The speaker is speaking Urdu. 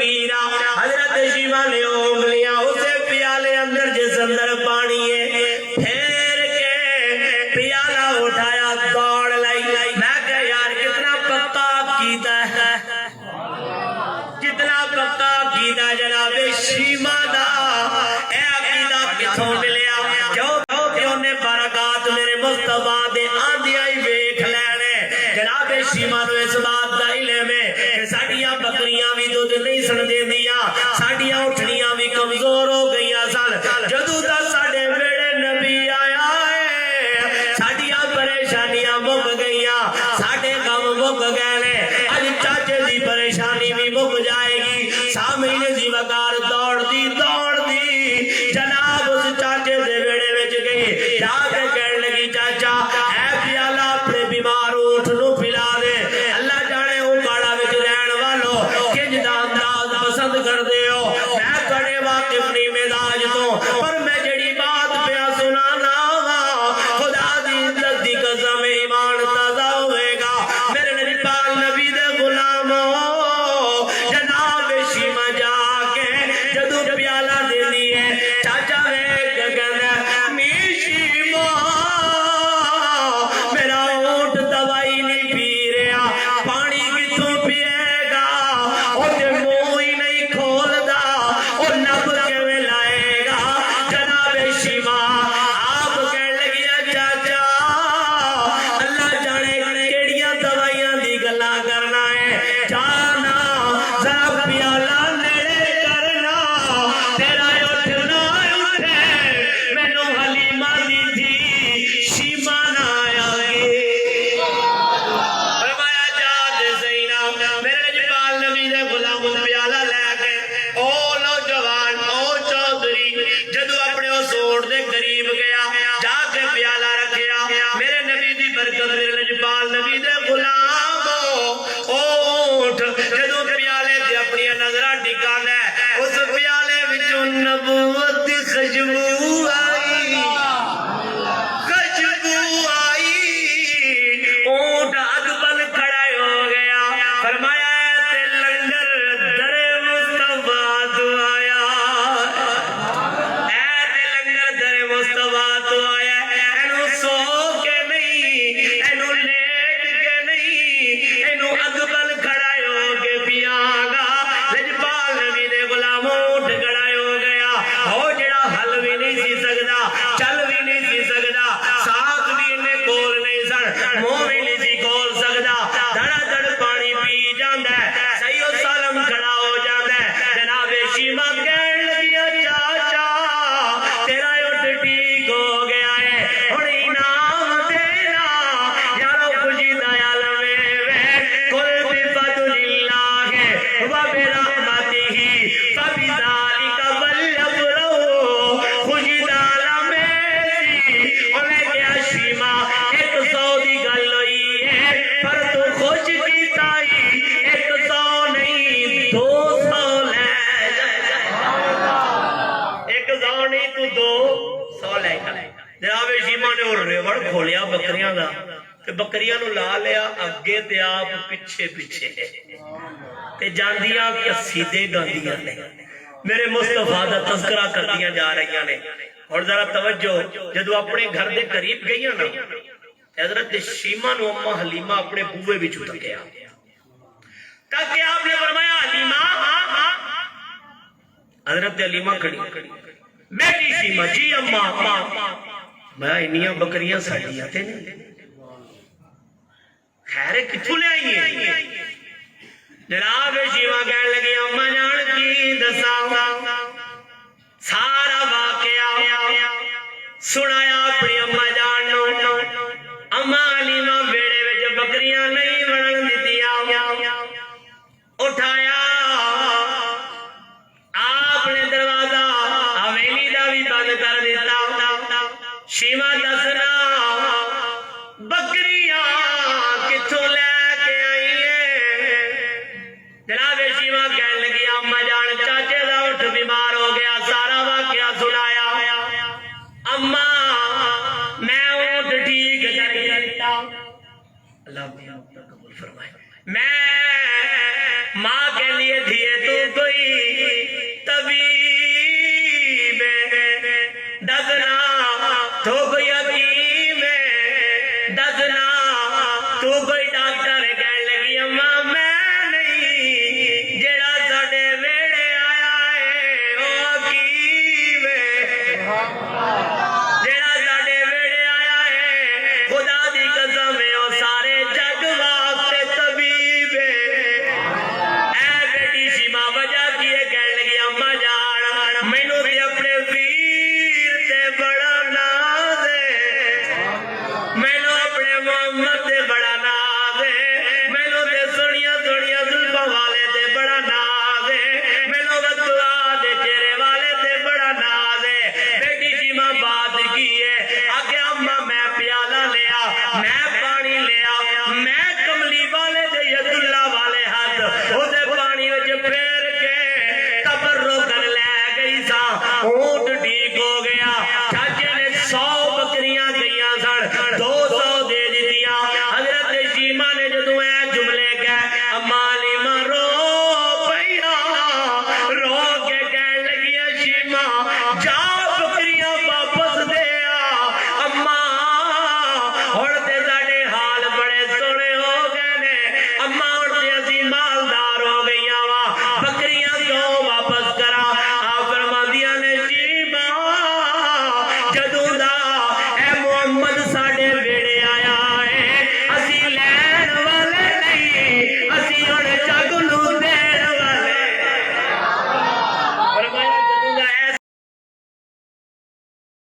میرا حضرت شیما نے انگلیاں اسے پیالے اندر جس اندر پانی ہے پھیر کے پیالہ اٹھایا دوڑ لائی میں کہا یار کتنا پکا کیتا ہے کتنا پکا کیتا جناب شیما دا اے عقیدہ کتھوں ملیا کیوں نے برکات میرے مصطفیٰ دے آندیاں ہی ویکھ لینے جناب شیما نو اس بات دا علم ہے کہ ساڈیاں بکریاں بھی دودھ نہیں سن دیندیاں ساڈیاں اٹھنیاں بھی کمزور ہو گئیاں سن جدوں دا ساڈے ویڑے نبی آیا ہے ساڈیاں پریشانیاں مک گئیاں ساڈے غم مک گئے نے اج چاچے دی پریشانی بھی مک جائے گی سامعین دی وقار دوڑ دی جناب اس چاچے دے ویڑے وچ گئی جا کے کہنے لگی چاچا اے پیالہ اپنے بیمار اونٹ نو پلا دے اللہ جانے او کاڑا وچ رہن والو کنج دا انداز پسند کر دے ہو میں کڑے واقف نہیں مزاج تو پر میں جڑی بات پیا سنانا خدا دی عزت دی قسم ایمان تازہ ہوئے گا میرے نبی پاک نبی دے غلاموں جناب شیما جا کے جدوں پیالہ دینی ہے چاچا ویکھ کہندا میشی میرا اونٹ دوائی نہیں پی رہا پانی کتوں پیے گا او تے منہ ہی نہیں کھولدا او نب کیویں لائے گا جناب شیما آپ کہن لگیا چاچا اللہ جانے کیڑیاں دوائیاں دی گلاں کرنا ہے جانا ذرا پیالہ نیڑے کرنا تیرا اٹھنا اٹھے مینوں حلیمہ دی تھی شیما نہ آگے فرمایا جا دے زینا میرے جبال نبی دے غلام پیالہ لے کے او نوجوان او چودھری جدو اپنے اس اونٹ دے قریب گیا جا کے پیالہ رکھیا میرے نبی دی برکت میرے جبال نبی دے غلام او اونٹ جدو پیالے تے اپنی نظرہ ٹکا لے اس پیالے وچوں نبوت دی خوشبو آئی اونٹ اکبل کھڑا ہو گیا فرمایا اے تے لنگر در مصطفیٰ تو آیا اے تے لنگر در مصطفیٰ تو آیا اینو سو کے نہیں اینو لیٹ کے نہیں اینو اکبل کھڑا ہو کے پیاں گا لجپال نبی دے غلام اونٹ کھڑا ہو گیا ہو جڑا حل بھی نہیں سی سکدا چل بھی نہیں سی سکدا ساتھ بھی انہیں کول نہیں سن منہ بھی نہیں سی کول سکدا دڑا دڑ پانی پی جاندا ہے صحیح و سالم کھڑا ہو جاندا ہے جناب شیما کہن لگیا چاچا تیرا اٹھ ٹھیک ہو گیا ہے ہن انعام دینا یارو خوشی دا عالم ہے کل بفضل اللہ و برحمتہ فبذلک فلیفرحوا خوشی دا عالم سی اونے کہا شیما 100 دی گل ہوئی ہے پر تو خوش کیتا ہی 100 نہیں 200 لے ایک 100 نہیں تو 200 لے جناب شیما نے اور ریوڑ کھولیا بکریاں دا تے بکریاں نو لا لیا اگے تے آپ پیچھے پیچھے تے جاندیاں سیدھے گاندیاں نے میرے مصطفیٰ دا تذکرہ کردیاں جا رہی نے اور ذرا توجہ جدو اپنے گھر دے قریب گئیاں نا حضرت شیما نو اماں حلیمہ اپنے بوئے بھی چھوٹا گیا تاکہ آپ نے فرمایا حلیمہ حضرت حلیمہ کھڑی بیٹی شیما جی اماں میں انیاں بکریاں ساڑیاں تھے خیر کتھوں لے آئی ہیں جناب شیما کہنے لگی اماں جان کی دسا سارا واقعہ سنایا اپنی اماں جان نو اماں حلیمہ بیڑے وچ بکریاں نہیں بنن دتیاں اٹھایا آپ نے دروازہ حویلی دا بھی بند کر دیتا شیما دسنا بکریاں کتھوں لے کے آئی ہیں جناب شیما کہنے لگی اماں جان چاچے دا اٹھ بیمار ہو گیا سارا واقعہ سنایا اماں میں اونٹ ٹھیک کر دیتا اللہ قبول فرمائے میں